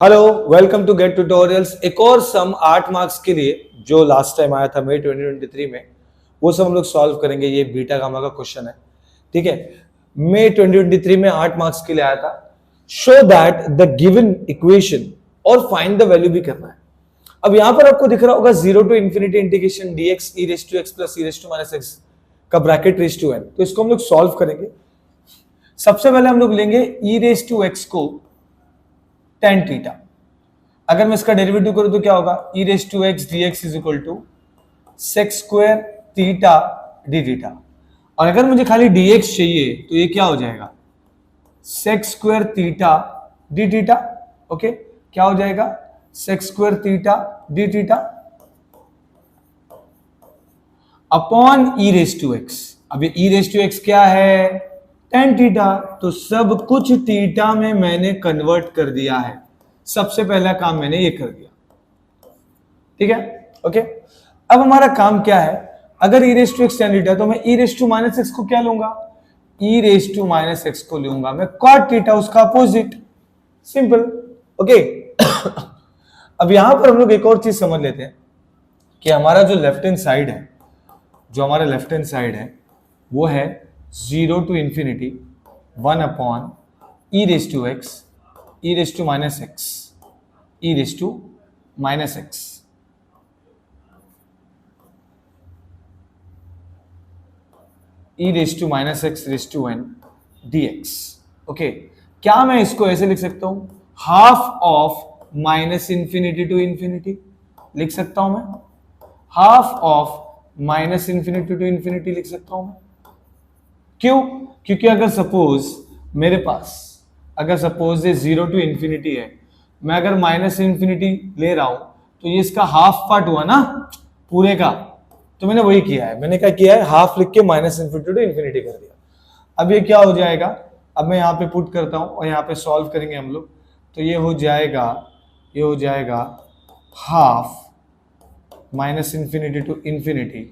Hello, welcome to GATE tutorials. एक और सम 8 marks के लिए जो लास्ट टाइम आया था मई 2023 में, वो सब हम लोग सॉल्व करेंगे। ये बीटा गामा का क्वेश्चन है, ठीक है। मई 2023 में 8 मार्क्स के लिए आया था। Show that the given equation और फाइंड द वैल्यू भी करना है। अब यहां पर आपको दिख रहा होगा 0 to infinity integration dx e raise to x plus e raise to minus x का ब्रैकेट रेज टू n। तो इसको हम लोग सॉल्व करेंगे। सबसे पहले हम लोग लेंगे e रेज टू x को tan थीटा। अगर मैं इसका डेरिवेटिव करूं तो क्या होगा, e raise to x d x is equal to sec square theta d theta. और अगर मुझे खाली dx चाहिए तो ये क्या हो जाएगा, sec square theta d theta. Okay, क्या हो जाएगा, sec square theta d theta upon e raise to x. अब ये e रेज टू एक्स क्या है, tan थीटा। तो सब कुछ थीटा में मैंने कन्वर्ट कर दिया है। सबसे पहला काम मैंने ये कर दिया, ठीक है। ओके, अब हमारा काम क्या है, अगर e raise to x tan theta तो मैं e raise to minus x को क्या लूंगा, e raise to minus x को लूंगा मैं cot थीटा, उसका अपोजिट। सिंपल। ओके अब यहां पर हम लोग एक और चीज समझ लेते हैं कि हमारा जो लेफ्ट हैंड साइड है, वो है 0 to infinity 1 upon e raise to x e raise to minus x e raise to minus x. e raise to minus x raise to n dx। Okay, क्या मैं इसको ऐसे लिख सकता हूं, half of minus infinity to infinity लिख सकता हूं मैं, half of minus infinity to infinity लिख सकता हूं मैं। क्यों, क्योंकि अगर सपोज मेरे पास, अगर सपोज ये 0 टू इंफिनिटी है, मैं अगर माइनस इंफिनिटी ले रहा हूं तो ये इसका हाफ पार्ट हुआ ना पूरे का। तो मैंने वही किया है, मैंने क्या किया है, हाफ लिख के माइनस इंफिनिटी टू इंफिनिटी कर दिया। अब ये क्या हो जाएगा, अब मैं यहाँ पे पुट करता हूं और यहाँ पे सॉल्व करेंगे हम लोग। तो ये हो जाएगा half minus infinity to infinity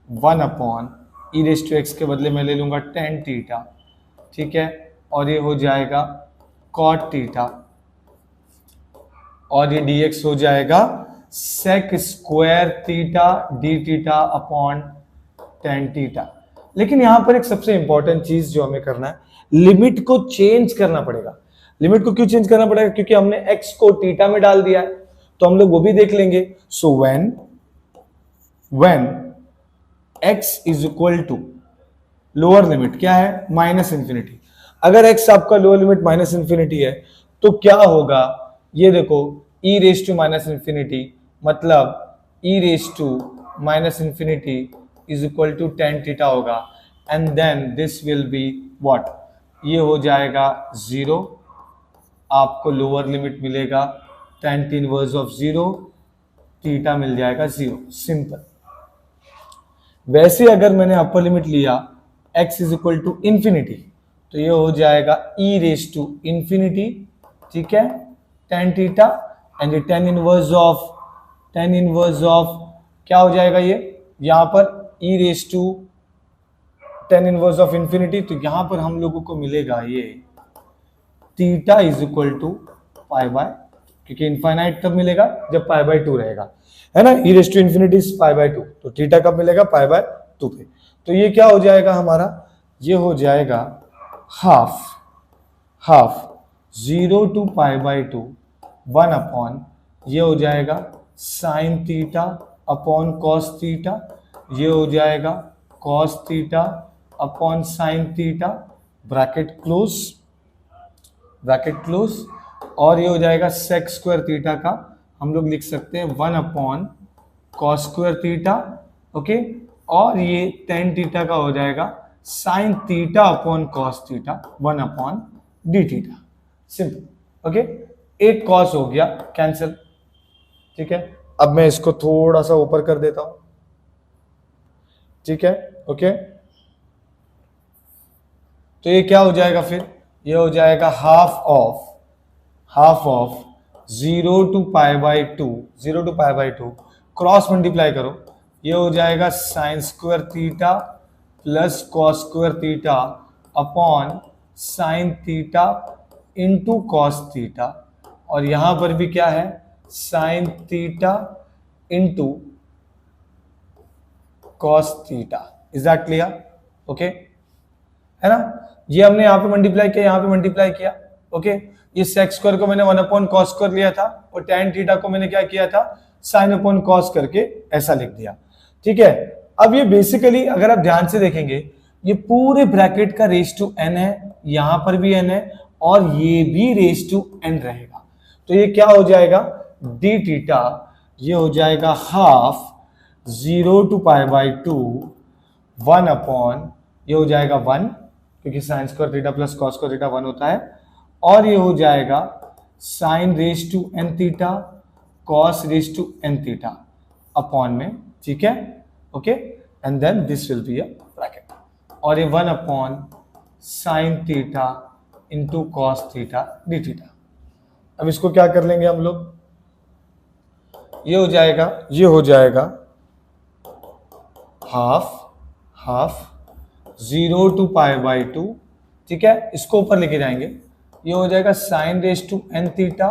1 upon e raise to x के बदले मैं ले लूंगा tan थीटा, ठीक है। और ये हो जाएगा cot थीटा, और ये dx हो जाएगा sec square theta d theta upon tan theta. लेकिन यहां पर एक सबसे इंपॉर्टेंट चीज जो हमें करना है, लिमिट को चेंज करना पड़ेगा। लिमिट को क्यों चेंज करना पड़ेगा, क्योंकि हमने x को थीटा में डाल दिया है, तो हम लोग वो भी देख लेंगे। So when x is equal to lower limit क्या है, माइनस इंफिनिटी। अगर x आपका लोअर लिमिट माइनस इंफिनिटी है तो क्या होगा, ये देखो e raise to minus infinity मतलब e raise to minus infinity is equal to tan theta होगा। And then this will be what, ये हो जाएगा 0, आपको लोअर लिमिट मिलेगा tan इनवर्स ऑफ 0, थीटा मिल जाएगा 0। सिंपल। वैसे अगर मैंने अपर लिमिट लिया x is equal to infinity तो ये हो जाएगा e रेज टू इंफिनिटी, ठीक है, tan थीटा। एंड ये tan इनवर्स ऑफ क्या हो जाएगा, ये यहां पर e raise to tan inverse of infinity. तो यहां पर हम लोगों को मिलेगा ये theta is equal to pi by, क्योंकि इनफाइनाइट कब मिलेगा, जब पाई बाय 2 रहेगा, है ना। e raise to infinity pi by 2, तो थीटा कब मिलेगा, पाई बाय 2 पे। तो ये क्या हो जाएगा हमारा, ये हो जाएगा half 0 to pi by 2 1 upon, ये हो जाएगा sine theta upon cos theta, ये हो जाएगा cos theta upon sine theta, bracket close. और ये हो जाएगा सेक स्क्वायर थीटा का हम लोग लिख सकते हैं 1 upon cos square theta, okay. और ये tan थीटा का हो जाएगा sine theta upon cos theta 1 upon D theta. Simple. Okay, एक कॉस हो गया कैंसिल, ठीक है। अब मैं इसको थोड़ा सा ऊपर कर देता हूं, ठीक है। ओके, तो ये क्या हो जाएगा फिर, ये हो जाएगा half of 0 to pi by 2 cross multiply करो, ये हो जाएगा sine square theta plus cos square theta upon sine theta into cos theta और यहां पर भी क्या है, sine theta into cos theta. Is that clear? Okay, है ना? ये हमने यहां पे मल्टीप्लाई किया, यहां पे मल्टीप्लाई किया। ओके, ये सेक स्क्वायर को मैंने 1/cos स्क्वायर लिया था और tan थीटा को मैंने क्या किया था, sin/cos करके ऐसा लिख दिया। ठीक है, अब ये बेसिकली अगर आप ध्यान से देखेंगे, ये पूरे ब्रैकेट का रेस टू n है, यहां पर भी n है और ये भी रेस टू n रहेगा। तो ये क्या हो जाएगा, डी थीटा, ये हो जाएगा हाफ 0 to π/2 1/, ये हो जाएगा 1 क्योंकि sine square theta plus cos square theta 1 होता है, और ये हो जाएगा sine raise to n theta cos raise to n theta upon में। ठीक है, okay, and then this will be a bracket, और ये 1/sin theta into cos theta d theta. अब इसको क्या कर लेंगे हम लोग, ये हो जाएगा हाफ 0 to π/2। ठीक है, इसको ऊपर लेके जाएंगे, ये हो जाएगा sine raise to n theta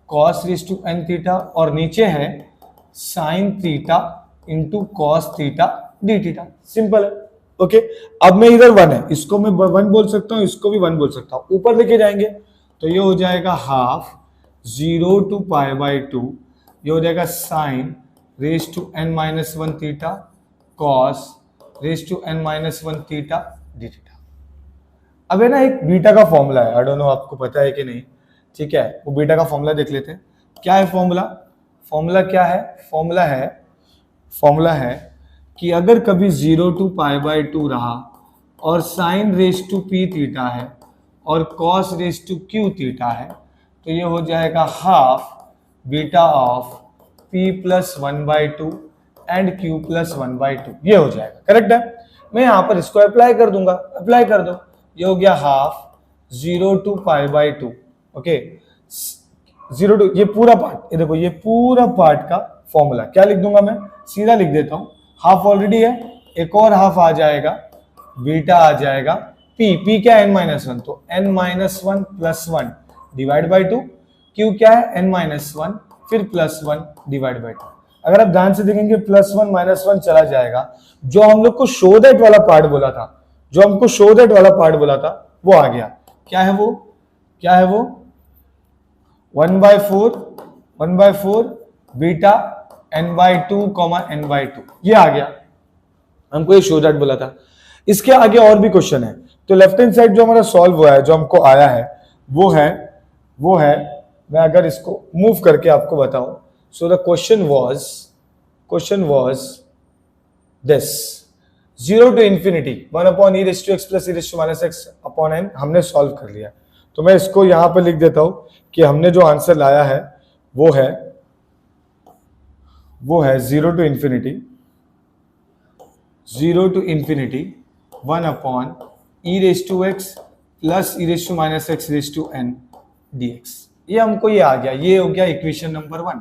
cos raise to n theta, और नीचे है sine theta into cos theta d theta. Simple है। ओके, अब मैं इधर 1 है, इसको मैं 1 बोल सकता हूं, इसको भी 1 बोल सकता हूं, ऊपर लेके जाएंगे तो ये हो जाएगा हाफ 0 to π/2, ये हो जाएगा sine raise to n-1 theta cos raise to n-1 theta d theta. अब है ना, एक बीटा का फॉर्मूला है, आई डोंट नो आपको पता है कि नहीं। ठीक है, वो बीटा का फॉर्मूला देख लेते हैं। क्या है फॉर्मूला? क्या है? फॉर्मूला है कि अगर कभी 0 to π/2 रहा और sine raise to p theta है और cos raise to q theta है, तो ये हो जाएगा half beta of p + 1/2 and q + 1/2। ये हो जाएगा, करेक्ट है? मैं यहां पर इसको अप्लाई कर दूंगा, अप्लाई कर दो, ये हो गया हाफ 0 to π/2। ओके, 0 to, ये पूरा पार्ट, ये देखो, ये पूरा पार्ट का फॉर्मूला क्या लिख दूंगा मैं, सीधा लिख देता हूं। हाफ ऑलरेडी है, एक और हाफ आ जाएगा, बीटा आ जाएगा, p क्या है n-1, तो n-1 + 1 डिवाइड बाई 2, q क्या है n-1 फिर +1 डिवाइड बाई 2। अगर आप ध्यान से देखेंगे +1 -1 चला जाएगा, जो हम लोग को शो दैट वाला पार्ट बोला था, वो आ गया। क्या है वो 1/4 बीटा n/2, n/2, ये आ गया। हमको ये शो दैट बोला था। इसके आगे और भी क्वेश्चन है, तो लेफ्ट हैंड साइड जो हमारा सॉल्व हुआ है, जो हमको आया है, वो है मैं अगर इसको मूव करके आपको बताऊं, so the question was this 0 to infinity 1/e⁻x + e⁻x upon n हमने सॉल्व कर लिया। तो मैं इसको यहां पर लिख देता हूं कि हमने जो आंसर लाया है वो है 0 to infinity 1/e⁻x + e⁻x dx। ये हमको ये आ गया, ये हो गया इक्वेशन नंबर 1।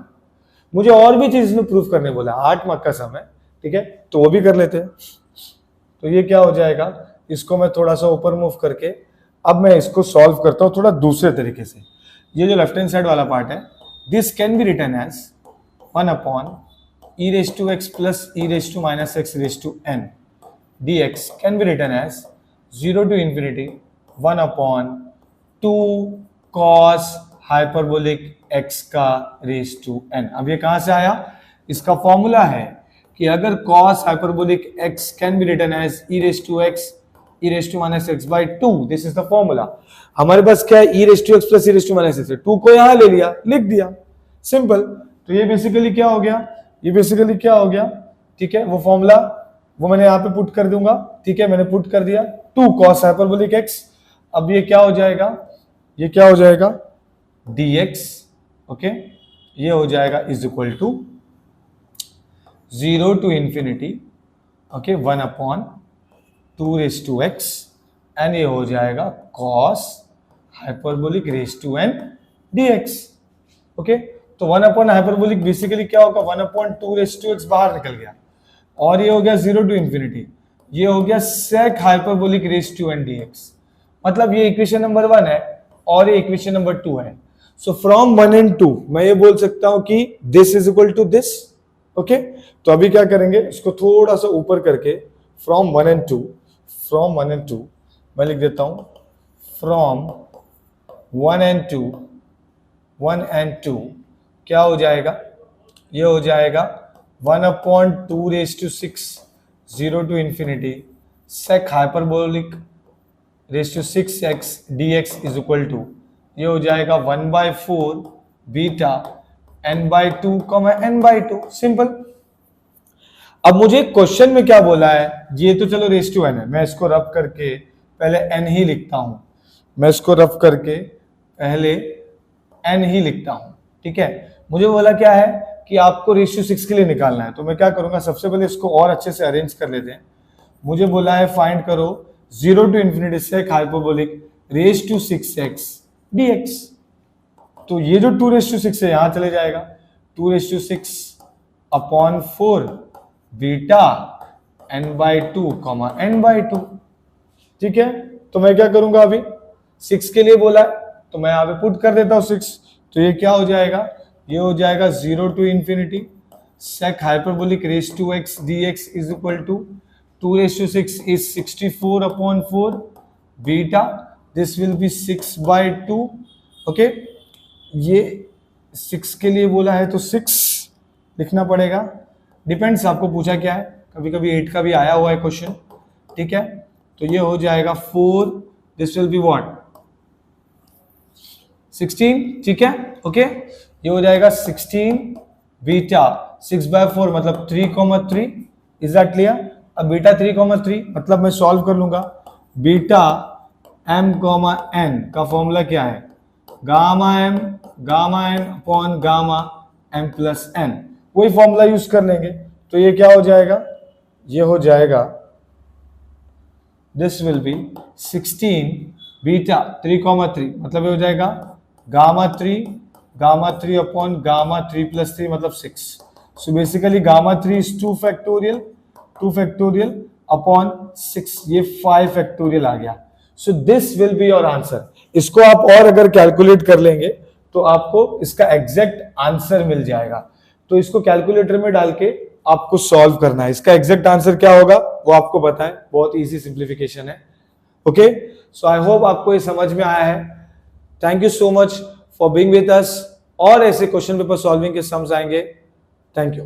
मुझे और भी चीज में प्रूफ करने बोला, 8 मार्क का सम है, ठीक है, तो वो भी कर लेते हैं। तो ये क्या हो जाएगा, इसको मैं थोड़ा सा ऊपर मूव करके अब मैं इसको सॉल्व करता हूं थोड़ा दूसरे तरीके से। ये जो लेफ्ट हैंड साइड वाला पार्ट है, this can be written as 1/e⁻x + e⁻x dx can be written as 0 to infinity 1/2 cos hyperbolic x का रेस टू n। अब ये कहां से आया, इसका फॉर्मूला है कि अगर cos hyperbolic x can be written as e⁻x/2, this is the formula. हमारे पास क्या है, e⁻x + e⁻x, 2 को यहां ले लिया, लिख दिया, सिंपल। तो ये बेसिकली क्या हो गया, ठीक है, वो फॉर्मूला वो मैंने यहां पे पुट कर दूंगा, ठीक है, मैंने पुट कर दिया 2 cos हाइपरबोलिक x। अब ये क्या हो जाएगा, dx, ओके, ये हो जाएगा is equal to 0 to infinity, okay, 1/2x, and ये हो जाएगा cos hyperbolic raise to n dx। Okay, तो 1/ हाइपरबोलिक बेसिकली क्या होगा, 1/2x बाहर निकल गया, और ये हो गया 0 to infinity, ये हो गया sec hyperbolic raise to n dx। मतलब ये इक्वेशन नंबर 1 है और ये इक्वेशन नंबर 2 है। सो फ्रॉम 1 and 2 मैं ये बोल सकता हूं कि this is equal to this. Okay, तो अभी क्या करेंगे, इसको थोड़ा सा ऊपर करके फ्रॉम 1 and 2, फ्रॉम 1 and 2 मैं लिख देता हूं फ्रॉम 1 and 2, 1 and 2 क्या हो जाएगा, ये हो जाएगा 1/2 raised to 6 0 to infinity sec hyperbolic raised to 6x dx is equal to, ये हो जाएगा 1/4 बीटा n/2 n/2। सिंपल। अब मुझे क्वेश्चन में क्या बोला है, ये तो चलो रेस टू एन है, मैं इसको रफ करके पहले n ही लिखता हूं, मैं इसको रफ करके पहले n ही लिखता हूं। ठीक है, मुझे बोला क्या है कि आपको रेशियो 6 के लिए निकालना है, तो मैं क्या करूंगा, सबसे पहले इसको और अच्छे से अरेंज कर लेते हैं। मुझे बोला है फाइंड करो 0 to infinity sec hyperbolic raised to 6x dx, तो ये जो 2 raised to 6 है यहां चले जाएगा, 2 raised to 6 upon 4 beta n/2 n/2। ठीक है, तो मैं क्या करूंगा, अभी 6 के लिए बोला है तो मैं यहां पे पुट कर देता हूं 6, तो ये क्या हो जाएगा, ये हो जाएगा 0 to infinity sec hyperbolic raised to x dx is equal to 2 raised to 6 is 64/4 beta, this will be 6/2। Okay, ये 6 के लिए बोला है तो 6 लिखना पड़ेगा, डिपेंड्स आपको पूछा क्या है, कभी कभी 8 का भी आया हुआ है क्वेश्चन। ठीक है, तो ये हो जाएगा 4, दिस विल बी व्हाट 16। ठीक है, ओके, ये हो जाएगा 16 बीटा 6/4 मतलब 3,3। Is that clear? अब बीटा 3,3 मतलब मैं सॉल्व कर लूंगा, बीटा m, n का फॉर्मूला क्या है, gamma m upon gamma m plus n, वही फॉर्मूला यूज कर लेंगे। तो ये क्या हो जाएगा, ये हो जाएगा दिस विल बी 16 बीटा 3,3 मतलब ये हो जाएगा गामा 3 अपॉन गामा 3 प्लस 3 मतलब 6। So basically gamma 3 is 2 factorial upon 6, ये 5 फैक्टोरियल आ गया। So this will be your answer. इसको आप और अगर कैलकुलेट कर लेंगे तो आपको इसका एग्जैक्ट आंसर मिल जाएगा। तो इसको कैलकुलेटर में डाल के आपको सॉल्व करना है, इसका एग्जैक्ट आंसर क्या होगा वो आपको पता है, बहुत इजी सिंप्लीफिकेशन है। ओके, सो आई होप आपको ये समझ में आया है। Thank you so much for being with us, और ऐसे क्वेश्चन पेपर सॉल्विंग के सम्स आएंगे। Thank you.